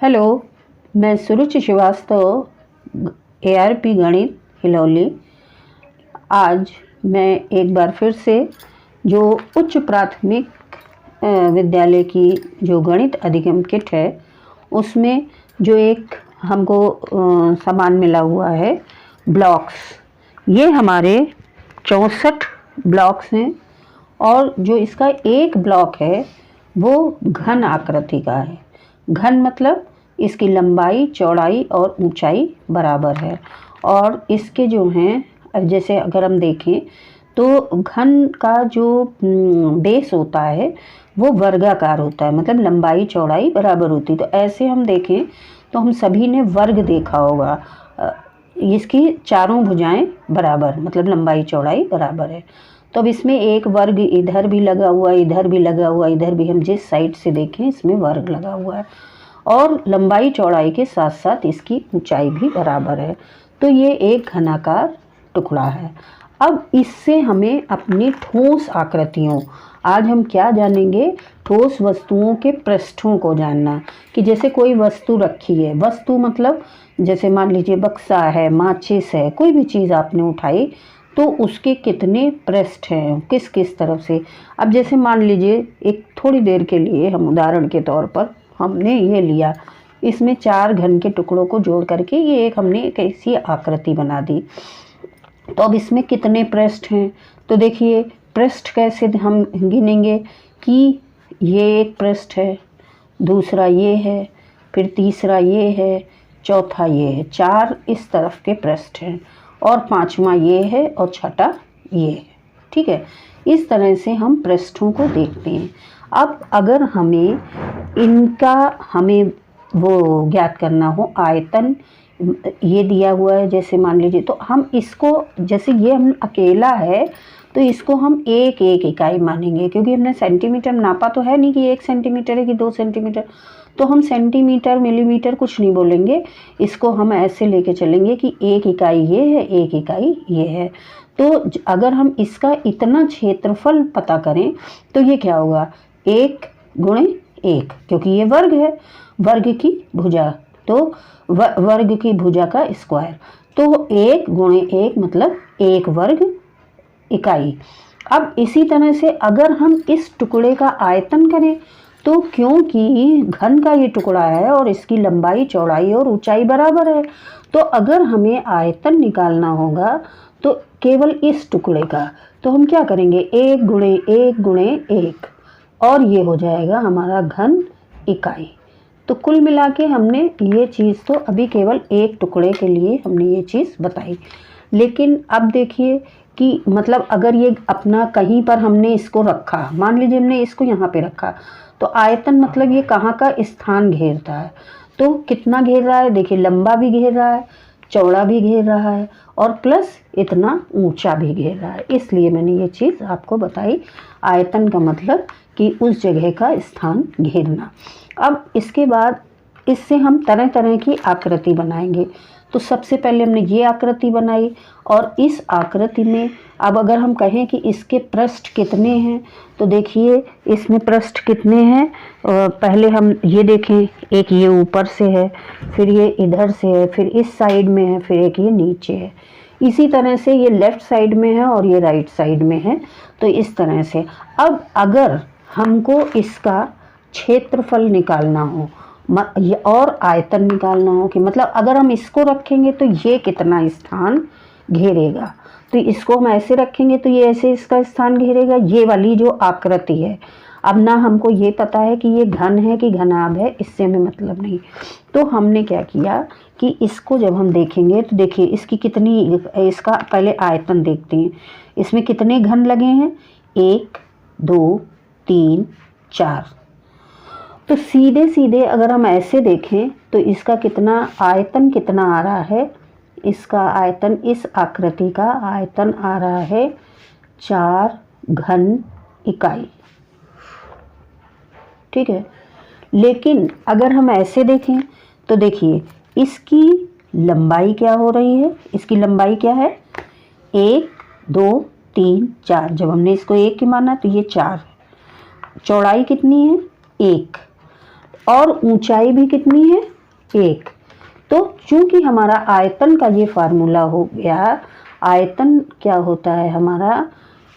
Hello, मैं सुरुचि Srivastava, ARP गणित हिलौली। आज मैं एक बार फिर से जो उच्च प्राथमिक विद्यालय की जो गणित अधिगम किट है उसमें जो एक हमको सामान मिला हुआ है ब्लॉक्स। ये हमारे 64 ब्लॉक्स हैं और जो इसका एक ब्लॉक है वो घन आकृति का है। घन मतलब इसकी लंबाई, चौड़ाई और ऊंचाई बराबर है। और इसके जो हैं, जैसे अगर हम देखें तो घन का जो बेस होता है वो वर्गाकार होता है, मतलब लंबाई चौड़ाई बराबर होती है। तो ऐसे हम देखें तो हम सभी ने वर्ग देखा होगा, इसकी चारों भुजाएं बराबर, मतलब लंबाई चौड़ाई बराबर है। तो अब इसमें एक वर्ग इधर भी लगा हुआ, इधर भी लगा हुआ, इधर भी, हम जिस साइड से देखें इसमें वर्ग लगा हुआ है और लंबाई चौड़ाई के साथ साथ इसकी ऊंचाई भी बराबर है। तो ये एक घनाकार टुकड़ा है। अब इससे हमें अपनी ठोस आकृतियों, आज हम क्या जानेंगे, ठोस वस्तुओं के पृष्ठों को जानना। कि जैसे कोई वस्तु रखी है, वस्तु मतलब जैसे मान लीजिए बक्सा है, माचिस है, कोई भी चीज़ आपने उठाई तो उसके कितने पृष्ठ हैं, किस किस तरफ से। अब जैसे मान लीजिए एक थोड़ी देर के लिए हम उदाहरण के तौर पर हमने ये लिया, इसमें 4 घन के टुकड़ों को जोड़ करके ये एक हमने एक ऐसी आकृति बना दी। तो अब इसमें कितने पृष्ठ हैं, तो देखिए पृष्ठ कैसे हम गिनेंगे कि ये एक पृष्ठ है, दूसरा ये है, फिर तीसरा ये है, चौथा ये है, 4 इस तरफ के पृष्ठ हैं और 5वां ये है और छठा ये है। ठीक है, इस तरह से हम पृष्ठों को देखते हैं। अब अगर हमें वो ज्ञात करना हो, आयतन ये दिया हुआ है, जैसे मान लीजिए, तो हम इसको, जैसे ये हम अकेला है तो इसको हम एक एक इकाई मानेंगे, क्योंकि हमने सेंटीमीटर नापा तो है नहीं कि 1 सेंटीमीटर है कि 2 सेंटीमीटर। तो हम सेंटीमीटर मिलीमीटर कुछ नहीं बोलेंगे, इसको हम ऐसे लेके चलेंगे कि एक इकाई ये है, एक इकाई ये है। तो अगर हम इसका इतना क्षेत्रफल पता करें तो ये क्या होगा, 1 गुणे 1, क्योंकि ये वर्ग है, वर्ग की भुजा, तो वर्ग की भुजा का स्क्वायर। तो 1 गुणे 1 मतलब 1 वर्ग इकाई। अब इसी तरह से अगर हम इस टुकड़े का आयतन करें तो क्योंकि घन का ये टुकड़ा है और इसकी लंबाई चौड़ाई और ऊंचाई बराबर है, तो अगर हमें आयतन निकालना होगा तो केवल इस टुकड़े का, तो हम क्या करेंगे, 1 गुणे 1 गुणे 1 और ये हो जाएगा हमारा घन इकाई। तो कुल मिला के हमने ये चीज़ तो अभी केवल एक टुकड़े के लिए हमने ये चीज़ बताई। लेकिन अब देखिए कि मतलब अगर ये अपना कहीं पर हमने इसको रखा, मान लीजिए हमने इसको यहाँ पे रखा, तो आयतन मतलब ये कहाँ का स्थान घेरता है, तो कितना घेर रहा है, देखिए लंबा भी घेर रहा है, चौड़ा भी घेर रहा है और प्लस इतना ऊंचा भी घेर रहा है। इसलिए मैंने ये चीज़ आपको बताई, आयतन का मतलब कि उस जगह का स्थान घेरना। अब इसके बाद इससे हम तरह तरह की आकृति बनाएंगे। तो सबसे पहले हमने ये आकृति बनाई और इस आकृति में अब अगर हम कहें कि इसके पृष्ठ कितने हैं, तो देखिए इसमें पृष्ठ कितने हैं। पहले हम ये देखें, एक ये ऊपर से है, फिर ये इधर से है, फिर इस साइड में है, फिर एक ये नीचे है। इसी तरह से ये लेफ़्ट साइड में है और ये राइट साइड में है। तो इस तरह से अब अगर हमको इसका क्षेत्रफल निकालना हो और आयतन निकालना हो, कि मतलब अगर हम इसको रखेंगे तो ये कितना स्थान घेरेगा, तो इसको हम ऐसे रखेंगे तो ये ऐसे इसका स्थान घेरेगा, ये वाली जो आकृति है। अब ना हमको ये पता है कि ये घन है कि घनाभ है, इससे हमें मतलब नहीं। तो हमने क्या किया कि इसको जब हम देखेंगे तो देखिए इसकी कितनी, इसका पहले आयतन देखते हैं, इसमें कितने घन लगे हैं, 1 2 3 4। तो सीधे सीधे अगर हम ऐसे देखें तो इसका कितना आयतन कितना आ रहा है, इसका आयतन, इस आकृति का आयतन आ रहा है 4 घन इकाई। ठीक है, लेकिन अगर हम ऐसे देखें तो देखिए इसकी लंबाई क्या हो रही है, इसकी लंबाई क्या है, 1 2 3 4। जब हमने इसको 1 की माना तो ये 4, चौड़ाई कितनी है, 1। और ऊंचाई भी कितनी है, 1। तो चूंकि हमारा आयतन का ये फार्मूला हो गया, आयतन क्या होता है हमारा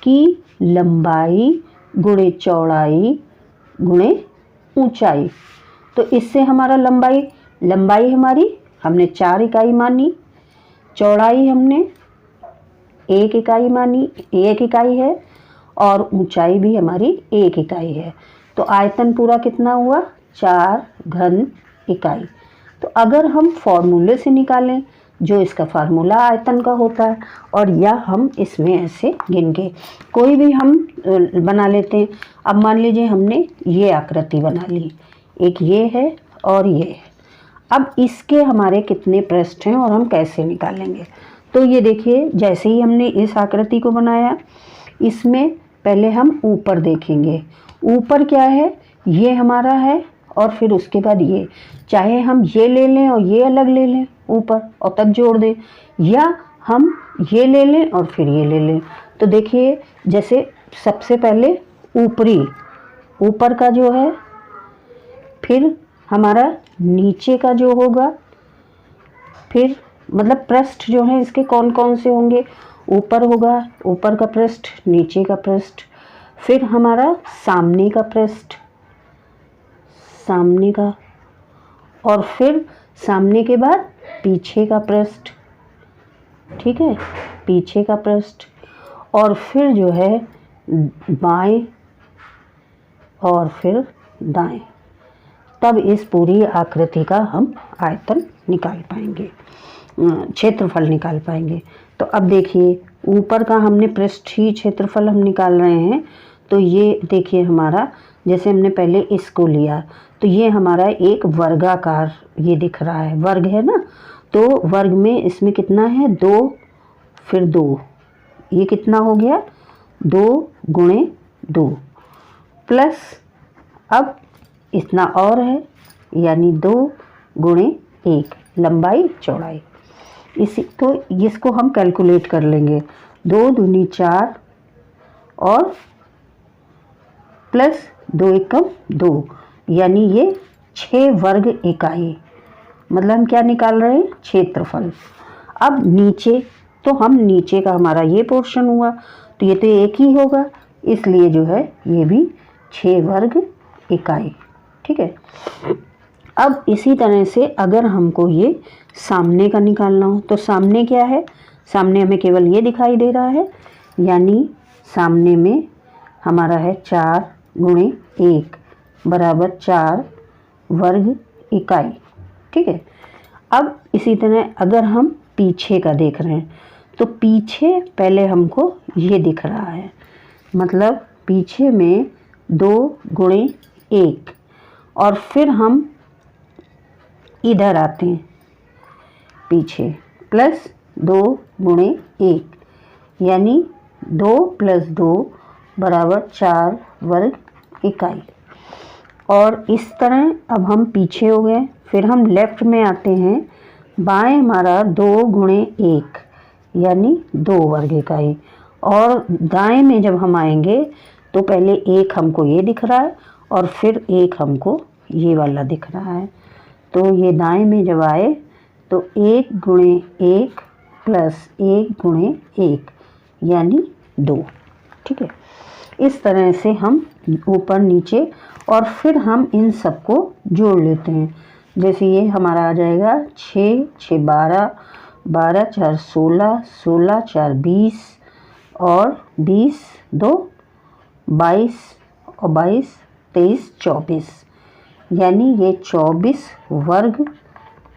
कि लंबाई गुणे चौड़ाई गुणे ऊंचाई। तो इससे हमारा लंबाई हमारी हमने 4 इकाई मानी, चौड़ाई हमने 1 इकाई मानी, 1 इकाई है, और ऊंचाई भी हमारी 1 इकाई है। तो आयतन पूरा कितना हुआ, 4 घन इकाई। तो अगर हम फॉर्मूले से निकालें, जो इसका फार्मूला आयतन का होता है, और या हम इसमें ऐसे गिन के कोई भी हम बना लेते हैं। अब मान लीजिए हमने ये आकृति बना ली, एक ये है और ये है। अब इसके हमारे कितने पृष्ठ हैं और हम कैसे निकालेंगे। तो ये देखिए, जैसे ही हमने इस आकृति को बनाया, इसमें पहले हम ऊपर देखेंगे। ऊपर क्या है, ये हमारा है, और फिर उसके बाद ये, चाहे हम ये ले लें और ये अलग ले लें ऊपर और तब जोड़ दें, या हम ये ले लें और फिर ये ले लें। तो देखिए, जैसे सबसे पहले ऊपर का जो है, फिर हमारा नीचे का जो होगा, फिर मतलब पृष्ठ जो है इसके कौन कौन से होंगे, ऊपर होगा, ऊपर का पृष्ठ, नीचे का पृष्ठ, फिर हमारा सामने का पृष्ठ, सामने का, और फिर सामने के बाद पीछे का पृष्ठ, ठीक है, पीछे का पृष्ठ, और फिर जो है बाएं और फिर दाएं। तब इस पूरी आकृति का हम आयतन निकाल पाएंगे, क्षेत्रफल निकाल पाएंगे। तो अब देखिए, ऊपर का हमने पृष्ठीय क्षेत्रफल हम निकाल रहे हैं। तो ये देखिए हमारा, जैसे हमने पहले इसको लिया, तो ये हमारा एक वर्गाकार ये दिख रहा है, वर्ग है ना। तो वर्ग में इसमें कितना है, 2 फिर 2, ये कितना हो गया, 2 गुणे 2, प्लस अब इतना और है, यानी 2 गुणे 1 लंबाई चौड़ाई। तो इसको हम कैलकुलेट कर लेंगे, 2 दूनी 4 और प्लस 2 एकम 2, यानी ये 6 वर्ग इकाई। मतलब हम क्या निकाल रहे हैं, क्षेत्रफल। अब नीचे, तो हम नीचे का हमारा ये पोर्शन हुआ, तो ये तो 1 ही होगा, इसलिए जो है ये भी 6 वर्ग इकाई, ठीक है। अब इसी तरह से अगर हमको ये सामने का निकालना हो, तो सामने क्या है, सामने हमें केवल ये दिखाई दे रहा है, यानी सामने में हमारा है 4 गुणे 1 बराबर 4 वर्ग इकाई, ठीक है। अब इसी तरह अगर हम पीछे का देख रहे हैं, तो पीछे पहले हमको ये दिख रहा है, मतलब पीछे में 2 गुणे 1, और फिर हम इधर आते हैं पीछे, प्लस 2 गुणे 1, यानी 2 प्लस 2 बराबर 4 वर्ग इकाई। और इस तरह अब हम पीछे हो गए, फिर हम लेफ्ट में आते हैं, बाएं हमारा 2 गुणे 1 यानी 2 वर्ग इकाई, और दाएं में जब हम आएंगे तो पहले 1 हमको ये दिख रहा है और फिर 1 हमको ये वाला दिख रहा है। तो ये दाएं में जब आए तो 1 गुणे 1 प्लस 1 गुणे 1 यानी 2, ठीक है। इस तरह से हम ऊपर नीचे, और फिर हम इन सबको जोड़ लेते हैं। जैसे ये हमारा आ जाएगा 6 6 12, 12 4 16, 16 4 20, और 20 2 22, और 22 23 24, यानी ये 24 वर्ग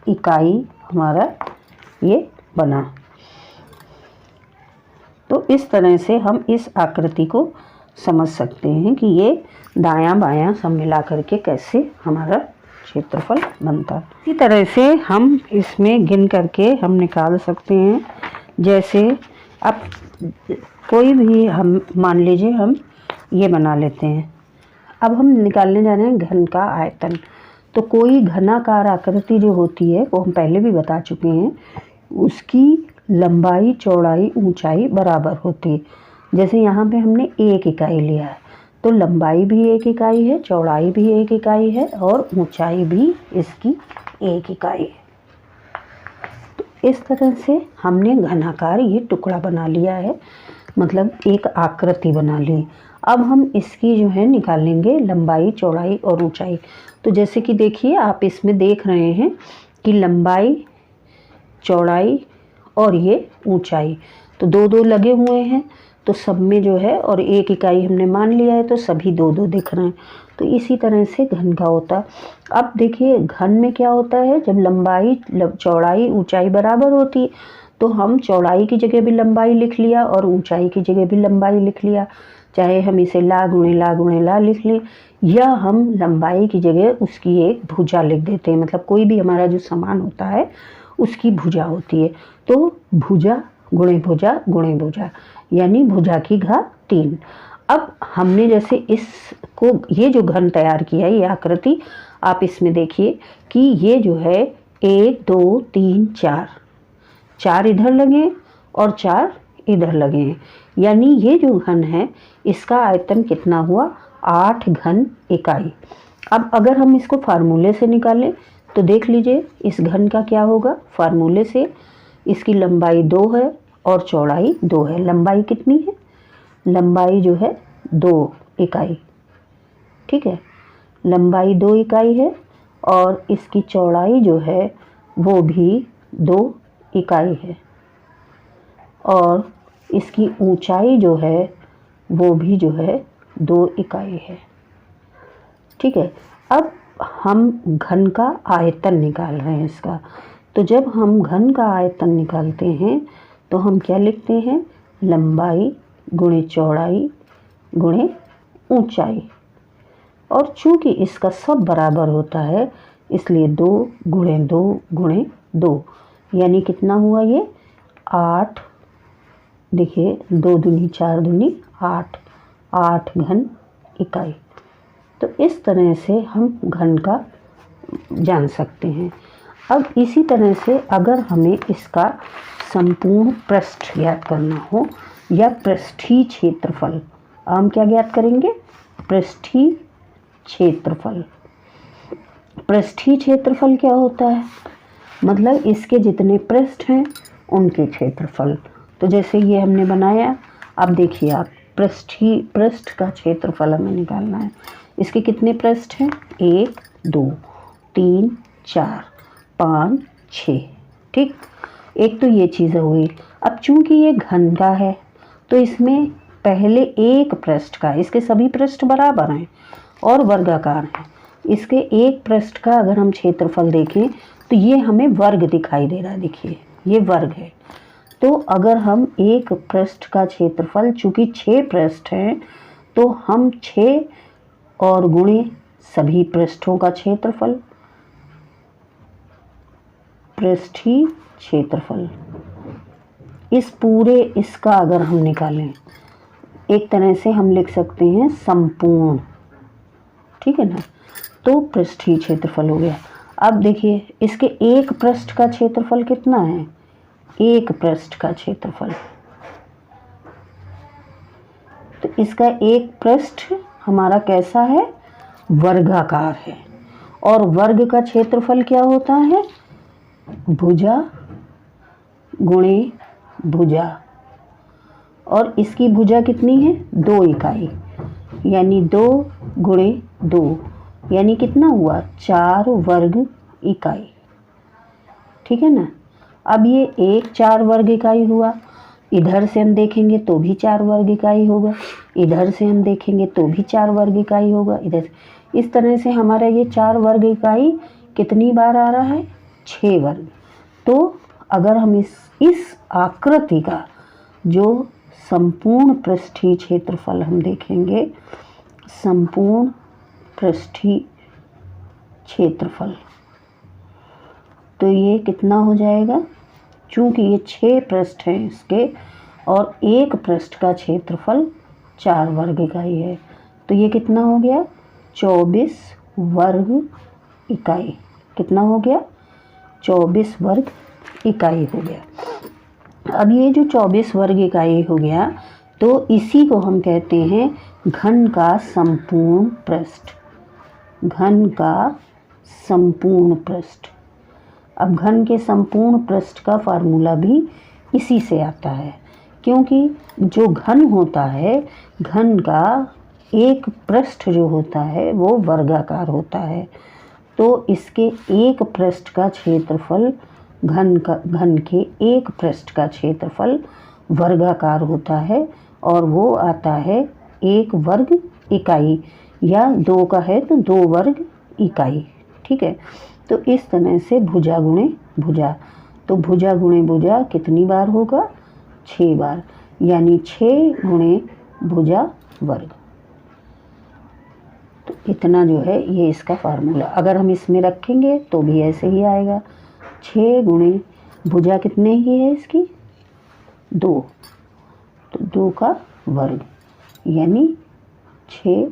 इकाई हमारा ये बना। तो इस तरह से हम इस आकृति को समझ सकते हैं कि ये दायां बायां सब मिला करके कैसे हमारा क्षेत्रफल बनता है। इसी तरह से हम इसमें गिन करके हम निकाल सकते हैं। जैसे अब कोई भी हम मान लीजिए हम ये बना लेते हैं, अब हम निकालने जा रहे हैं घन का आयतन। तो कोई घनाकार आकृति जो होती है वो हम पहले भी बता चुके हैं, उसकी लंबाई चौड़ाई ऊंचाई बराबर होती है। जैसे यहाँ पे हमने 1 इकाई लिया है, तो लंबाई भी 1 इकाई है, चौड़ाई भी 1 इकाई है और ऊंचाई भी इसकी 1 इकाई है। तो इस तरह से हमने घनाकार ये टुकड़ा बना लिया है, मतलब एक आकृति बना ली। अब हम इसकी जो है निकालेंगे लंबाई, चौड़ाई और ऊंचाई। तो जैसे कि देखिए आप इसमें देख रहे हैं कि लंबाई, चौड़ाई और ये ऊंचाई तो 2-2 लगे हुए हैं, तो सब में जो है और 1 इकाई हमने मान लिया है, तो सभी 2-2 दिख रहे हैं। तो इसी तरह से घन का होता। अब देखिए घन में क्या होता है, जब लंबाई, चौड़ाई, ऊंचाई बराबर होती है तो हम चौड़ाई की जगह भी लंबाई लिख लिया और ऊंचाई की जगह भी लंबाई लिख लिया, चाहे हम इसे ला गुणे ला गुणे ला लिख लें, या हम लंबाई की जगह उसकी एक भुजा लिख देते हैं। मतलब कोई भी हमारा जो सामान होता है उसकी भुजा होती है, तो भुजा गुणे भुजा यानी भुजा की घात 3। अब हमने जैसे इसको, ये जो घन तैयार किया है, ये आकृति आप इसमें देखिए कि ये जो है 1 2 3 4 इधर लगे और 4 इधर लगे हैं, यानी ये जो घन है इसका आयतन कितना हुआ, 8 घन इकाई। अब अगर हम इसको फार्मूले से निकालें तो देख लीजिए इस घन का क्या होगा। फार्मूले से इसकी लंबाई 2 है और चौड़ाई 2 है। लंबाई कितनी है, लंबाई जो है 2 इकाई, ठीक है, लंबाई 2 इकाई है और इसकी चौड़ाई जो है वो भी 2 इकाई है और इसकी ऊंचाई जो है वो भी जो है 2 इकाई है, ठीक है। अब हम घन का आयतन निकाल रहे हैं इसका। तो जब हम घन का आयतन निकालते हैं तो हम क्या लिखते हैं, लंबाई गुणे चौड़ाई गुणे ऊंचाई, और चूंकि इसका सब बराबर होता है इसलिए 2 गुणे 2 गुणे 2, यानी कितना हुआ ये 8। देखिए 2 दूनी 4 दूनी 8 घन इकाई। तो इस तरह से हम घन का जान सकते हैं। अब इसी तरह से अगर हमें इसका संपूर्ण पृष्ठ ज्ञात करना हो या पृष्ठीय क्षेत्रफल, हम क्या ज्ञात करेंगे, पृष्ठीय क्षेत्रफल। पृष्ठीय क्षेत्रफल क्या होता है, मतलब इसके जितने पृष्ठ हैं उनके क्षेत्रफल। तो जैसे ये हमने बनाया, अब देखिए आप पृष्ठ का क्षेत्रफल हमें निकालना है। इसके कितने पृष्ठ हैं, 1 2 3 4 5 6, ठीक। एक तो ये चीज़ हुई। अब चूंकि ये घन का है तो इसमें पहले एक पृष्ठ का, इसके सभी पृष्ठ बराबर हैं और वर्गाकार हैं, इसके एक पृष्ठ का अगर हम क्षेत्रफल देखें तो ये हमें वर्ग दिखाई दे रहा है। देखिए ये वर्ग है। तो अगर हम एक पृष्ठ का क्षेत्रफल, चूंकि 6 पृष्ठ हैं तो हम 6 और गुणे सभी पृष्ठों का क्षेत्रफल, पृष्ठीय क्षेत्रफल, इस पूरे इसका अगर हम निकालें, एक तरह से हम लिख सकते हैं संपूर्ण, ठीक है ना। तो पृष्ठीय क्षेत्रफल हो गया। अब देखिए इसके एक पृष्ठ का क्षेत्रफल कितना है, एक पृष्ठ का क्षेत्रफल, तो इसका एक पृष्ठ हमारा कैसा है, वर्गाकार है। और वर्ग का क्षेत्रफल क्या होता है, भुजा गुणे भुजा, और इसकी भुजा कितनी है, 2 इकाई, यानी 2 गुणे 2, यानी कितना हुआ, 4 वर्ग इकाई, ठीक है ना। अब ये एक 4 वर्ग इकाई हुआ, इधर से हम देखेंगे तो भी 4 वर्ग इकाई होगा, इधर से हम देखेंगे तो भी 4 वर्ग इकाई होगा, इधर से। इस तरह से हमारा ये 4 वर्ग इकाई कितनी बार आ रहा है, 6 वर्ग। तो अगर हम इस आकृति का जो संपूर्ण पृष्ठीय क्षेत्रफल हम देखेंगे, संपूर्ण पृष्ठीय क्षेत्रफल, तो ये कितना हो जाएगा, चूंकि ये 6 पृष्ठ हैं इसके और एक पृष्ठ का क्षेत्रफल 4 वर्ग इकाई है, तो ये कितना हो गया, 24 वर्ग इकाई। कितना हो गया, 24 वर्ग इकाई हो गया। अब ये जो 24 वर्ग इकाई हो गया, तो इसी को हम कहते हैं घन का संपूर्ण पृष्ठ, घन का संपूर्ण पृष्ठ। अब घन के संपूर्ण पृष्ठ का फार्मूला भी इसी से आता है, क्योंकि जो घन होता है, घन का एक पृष्ठ जो होता है वो वर्गाकार होता है। तो इसके एक पृष्ठ का क्षेत्रफल, घन के एक पृष्ठ का क्षेत्रफल वर्गाकार होता है और वो आता है 1 वर्ग इकाई, या 2 का है तो 2 वर्ग इकाई। ठीक है, तो इस तरह से भुजा गुणे भुजा, तो भुजा गुणे भुजा कितनी बार होगा? 6 बार, यानी 6 गुणे भुजा वर्ग। तो इतना जो है ये इसका फार्मूला, अगर हम इसमें रखेंगे तो भी ऐसे ही आएगा। 6 गुणे भुजा कितने की है इसकी? 2, तो 2 का वर्ग, यानी 6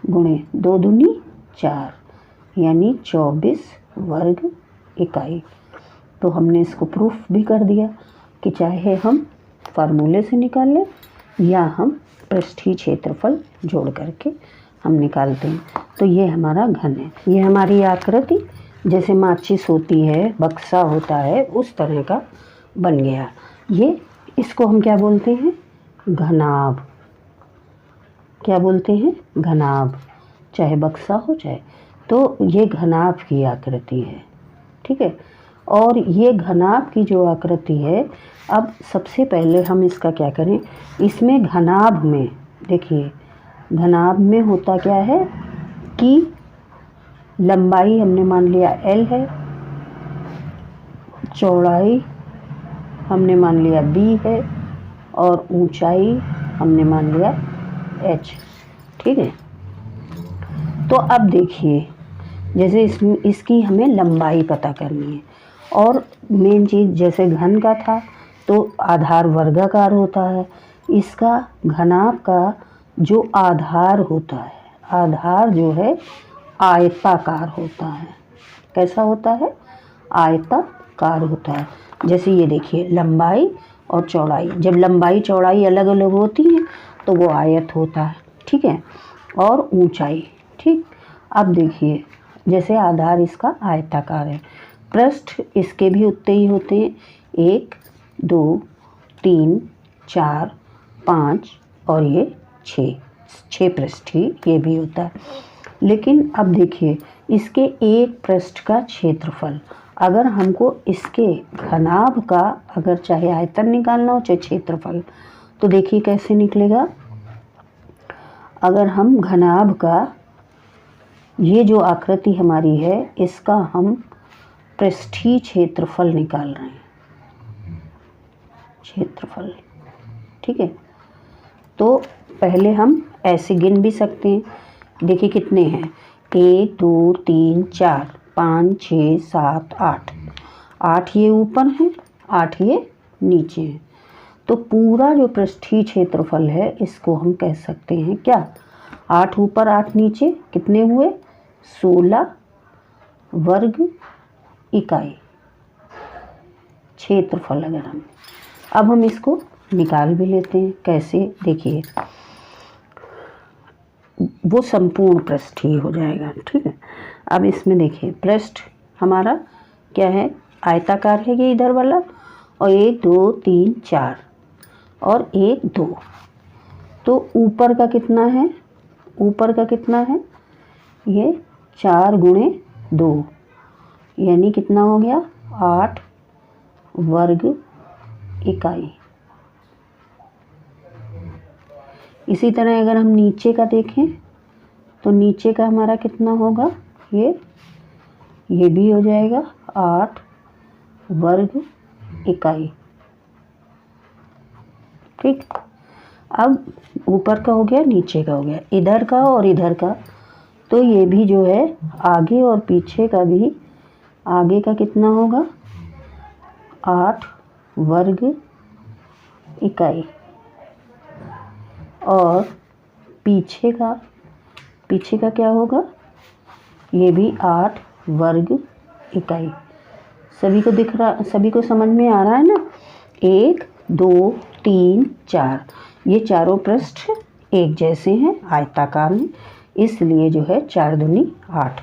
गुणे 2 दूनी 4, यानी 24 वर्ग इकाई। तो हमने इसको प्रूफ भी कर दिया कि चाहे हम फार्मूले से निकाल लें या हम पृष्ठीय क्षेत्रफल जोड़ करके हम निकालते हैं। तो ये हमारा घन है, ये हमारी आकृति जैसे माचिस होती है, बक्सा होता है, उस तरह का बन गया। ये इसको हम क्या बोलते हैं? घनाभ। क्या बोलते हैं? घनाभ। चाहे बक्सा हो चाहे, तो ये घनाभ की आकृति है। ठीक है, और ये घनाभ की जो आकृति है, अब सबसे पहले हम इसका क्या करें, इसमें घनाभ में देखिए, घनाभ में होता क्या है कि लंबाई हमने मान लिया L है, चौड़ाई हमने मान लिया B है, और ऊंचाई हमने मान लिया H। ठीक है, तो अब देखिए, जैसे इसकी हमें लंबाई पता करनी है, और मेन चीज़ जैसे घन का था तो आधार वर्गाकार होता है, इसका घनाभ का जो आधार होता है, आधार जो है आयताकार होता है। कैसा होता है? आयताकार होता है। जैसे ये देखिए, लंबाई और चौड़ाई, जब लंबाई चौड़ाई अलग अलग होती है तो वो आयत होता है। ठीक है, और ऊंचाई। ठीक, अब देखिए, जैसे आधार इसका आयताकार है, पृष्ठ इसके भी उतने ही होते हैं, 1 2 3 4 5 और ये 6 पृष्ठ ही ये भी होता है। लेकिन अब देखिए, इसके एक पृष्ठ का क्षेत्रफल, अगर हमको इसके घनाभ का अगर चाहे आयतन निकालना हो चाहे क्षेत्रफल, तो देखिए कैसे निकलेगा। अगर हम घनाभ का, ये जो आकृति हमारी है, इसका हम पृष्ठीय क्षेत्रफल निकाल रहे हैं, क्षेत्रफल। ठीक है, तो पहले हम ऐसे गिन भी सकते हैं। देखिए कितने हैं, 1 2 3 4 5 6 7 8, 8 ये ऊपर हैं, 8 ये नीचे हैं। तो पूरा जो पृष्ठीय क्षेत्रफल है, इसको हम कह सकते हैं क्या? 8 ऊपर 8 नीचे, कितने हुए? 16 वर्ग इकाई क्षेत्रफल। अगर अब हम इसको निकाल भी लेते हैं। कैसे? देखिए, वो संपूर्ण पृष्ठ ही हो जाएगा। ठीक है, अब इसमें देखिए, पृष्ठ हमारा क्या है? आयताकार है, ये इधर वाला, और 1 2 3 4 और 1 2, तो ऊपर का कितना है? ऊपर का कितना है? ये 4 गुणे 2, यानी कितना हो गया? 8 वर्ग इकाई। इसी तरह अगर हम नीचे का देखें तो नीचे का हमारा कितना होगा? ये भी हो जाएगा 8 वर्ग इकाई। ठीक, अब ऊपर का हो गया, नीचे का हो गया, इधर का और इधर का, तो ये भी जो है आगे और पीछे का भी, आगे का कितना होगा? 8 वर्ग इकाई, और पीछे का क्या होगा? ये भी 8 वर्ग इकाई। सभी को दिख रहा, सभी को समझ में आ रहा है ना? 1 2 3 4, ये चारों पृष्ठ एक जैसे हैं, आयताकार हैं, इसलिए जो है 4 दूनी 8।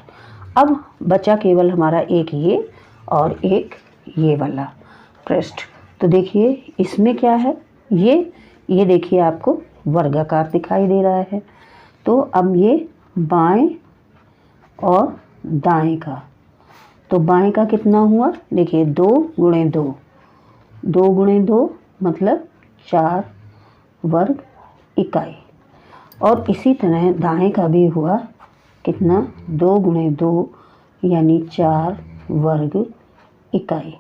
अब बचा केवल हमारा एक ये और एक ये वाला पृष्ठ। तो देखिए इसमें क्या है, ये देखिए आपको वर्गाकार दिखाई दे रहा है। तो अब ये बाएं और दाएं का, तो बाएं का कितना हुआ, देखिए 2 गुणे 2, 2 गुणे 2 मतलब 4 वर्ग इकाई। और इसी तरह दाएं का भी हुआ कितना, 2 गुणे 2 यानी 4 वर्ग इकाई।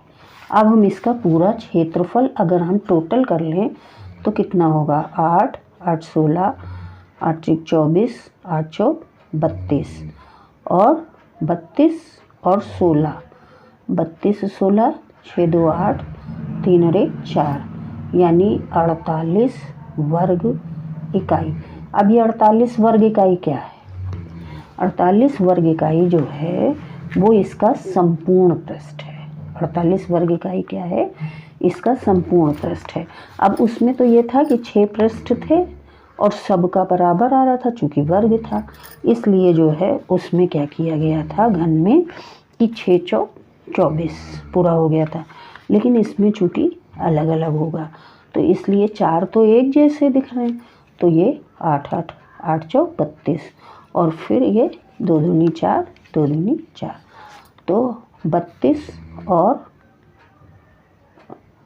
अब हम इसका पूरा क्षेत्रफल अगर हम टोटल कर लें तो कितना होगा, 8, 8 16, 8 24, 8 चौक 32 और 32 और 16, 32 16, 6 2 8, 3 और 1 4 यानी 48 वर्ग इकाई। अब ये 48 वर्ग इकाई क्या है, 48 वर्ग इकाई जो है वो इसका संपूर्ण पृष्ठ है। 48 वर्ग इकाई क्या है, इसका संपूर्ण पृष्ठ है। अब उसमें तो ये था कि 6 पृष्ठ थे और सबका बराबर आ रहा था, चूँकि वर्ग था, इसलिए जो है उसमें क्या किया गया था घन में कि 6 चौक 24 पूरा हो गया था। लेकिन इसमें चूँकि अलग अलग होगा तो इसलिए 4 तो एक जैसे दिख रहे हैं, तो ये 8 8, 8 चौक 32 और फिर ये 2 दूनी 4, 2 दूनी 4, तो 32 और,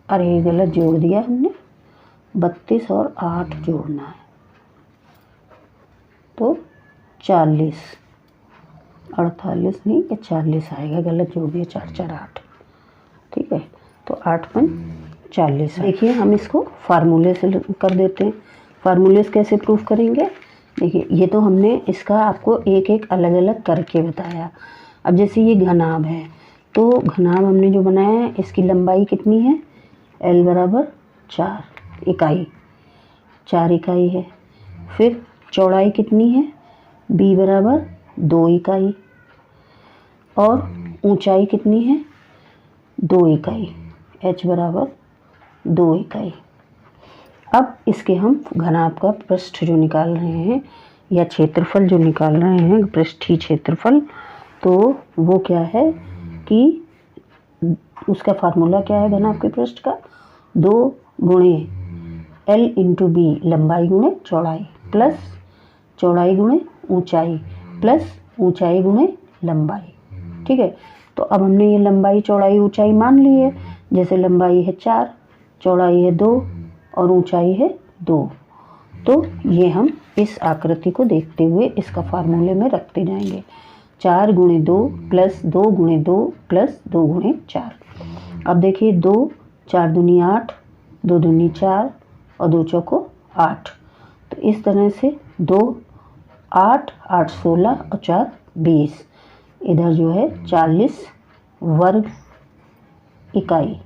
अरे गलत जोड़ दिया हमने, 32 और 8 जोड़ना है तो 40, 48 नहीं, ये 40 आएगा, गलत जोड़ दिया, 4 4 8, ठीक है। तो 8 5 40। देखिए हम इसको फार्मूले से कर देते हैं। फार्मूले से कैसे प्रूफ करेंगे, देखिए ये तो हमने इसका आपको एक एक अलग अलग करके बताया। अब जैसे ये घनाभ है, तो घनाभ हमने जो बनाया है इसकी लंबाई कितनी है, L बराबर 4 इकाई, 4 इकाई है। फिर चौड़ाई कितनी है, B बराबर 2 इकाई और ऊंचाई कितनी है, 2 इकाई, H बराबर 2 इकाई। अब इसके हम घनाभ का पृष्ठ जो निकाल रहे हैं या क्षेत्रफल जो निकाल रहे हैं, पृष्ठीय क्षेत्रफल, तो वो क्या है कि उसका फार्मूला क्या है घनाभ के पृष्ठ का, 2 गुणे L इंटू बी, लंबाई गुणे चौड़ाई, प्लस चौड़ाई गुणे ऊंचाई, प्लस ऊंचाई गुणे लंबाई, ठीक है। तो अब हमने ये लंबाई चौड़ाई ऊंचाई मान ली है, जैसे लंबाई है 4, चौड़ाई है 2 और ऊंचाई है 2, तो ये हम इस आकृति को देखते हुए इसका फार्मूले में रखते जाएंगे, 4 गुणे 2 प्लस 2 गुणे 2 प्लस 2 गुणे 4। अब देखिए 2 4 दूनी 8, 2 दूनी 4 और 2 चौको 8, तो इस तरह से 2 8 8 16 और 4 20, इधर जो है 40 वर्ग इकाई।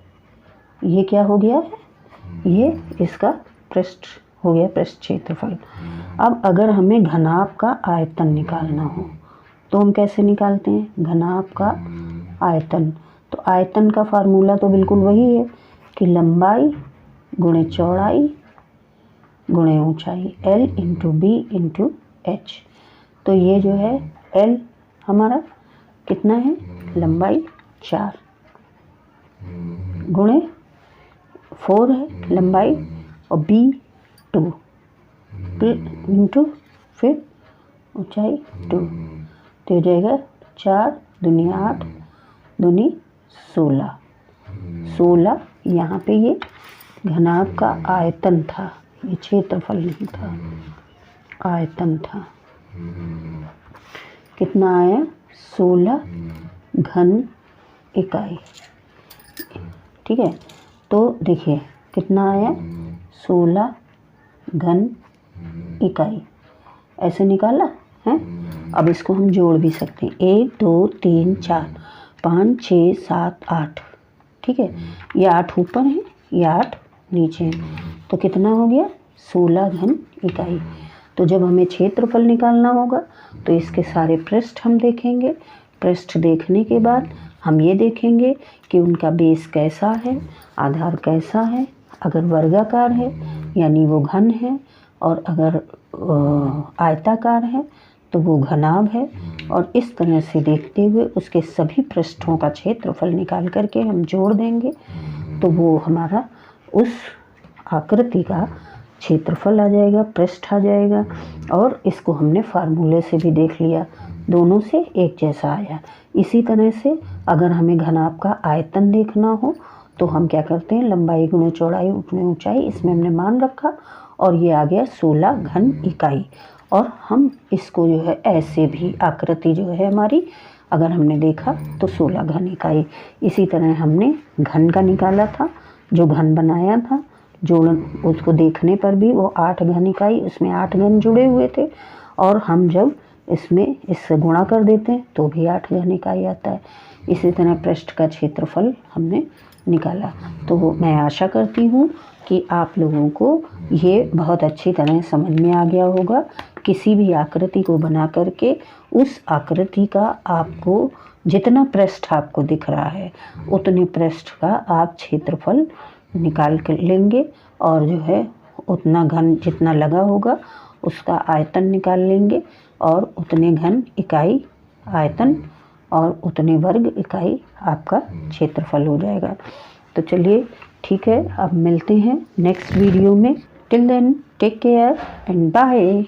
ये क्या हो गया है, ये इसका पृष्ठ हो गया, पृष्ठ क्षेत्रफल। अब अगर हमें घनाभ का आयतन निकालना हो तो हम कैसे निकालते हैं घनाभ का आयतन, तो आयतन का फार्मूला तो बिल्कुल वही है कि लंबाई गुणे चौड़ाई गुणे ऊंचाई, L into B into H. तो ये जो है L हमारा कितना है, लंबाई 4 गुणे 4 है लंबाई और B 2 इंटू फिर ऊंचाई 2, तो हो जाएगा 4 दूनी 8 दूनी 16, 16 यहाँ पे ये घनाभ का आयतन था, ये क्षेत्रफल नहीं था, आयतन था। कितना आया, 16 घन इकाई, ठीक है। तो देखिए कितना आया, 16 घन इकाई, ऐसे निकाला है। अब इसको हम जोड़ भी सकते हैं, 1 2 3 4 5 6 7 8, ठीक है। ये 8 ऊपर है, ये 8 नीचे है, तो कितना हो गया, 16 घन इकाई। तो जब हमें क्षेत्रफल निकालना होगा तो इसके सारे पृष्ठ हम देखेंगे, पृष्ठ देखने के बाद हम ये देखेंगे कि उनका बेस कैसा है, आधार कैसा है, अगर वर्गाकार है यानी वो घन है और अगर आयताकार है तो वो घनाभ है। और इस तरह से देखते हुए उसके सभी पृष्ठों का क्षेत्रफल निकाल करके हम जोड़ देंगे तो वो हमारा उस आकृति का क्षेत्रफल आ जाएगा, पृष्ठ आ जाएगा। और इसको हमने फार्मूले से भी देख लिया, दोनों से एक जैसा आया। इसी तरह से अगर हमें घनाभ का आयतन देखना हो तो हम क्या करते हैं, लंबाई गुणे चौड़ाई गुणे ऊंचाई, इसमें हमने मान रखा और ये आ गया 16 घन इकाई। और हम इसको जो है ऐसे भी आकृति जो है हमारी अगर हमने देखा तो 16 घन इकाई। इसी तरह हमने घन का निकाला था, जो घन बनाया था जोड़, उसको देखने पर भी वो 8 घन इकाई, उसमें 8 घन जुड़े हुए थे। और हम जब इसमें इससे गुणा कर देते हैं तो भी 8 घन इकाई आता है। इसी तरह पृष्ठ का क्षेत्रफल हमने निकाला। तो मैं आशा करती हूँ कि आप लोगों को ये बहुत अच्छी तरह समझ में आ गया होगा। किसी भी आकृति को बना करके उस आकृति का आपको जितना पृष्ठ आपको दिख रहा है उतने पृष्ठ का आप क्षेत्रफल निकाल कर लेंगे और जो है उतना घन जितना लगा होगा उसका आयतन निकाल लेंगे और उतने घन इकाई आयतन और उतने वर्ग इकाई आपका क्षेत्रफल हो जाएगा। तो चलिए ठीक है, अब मिलते हैं नेक्स्ट वीडियो में। Till then take care and bye.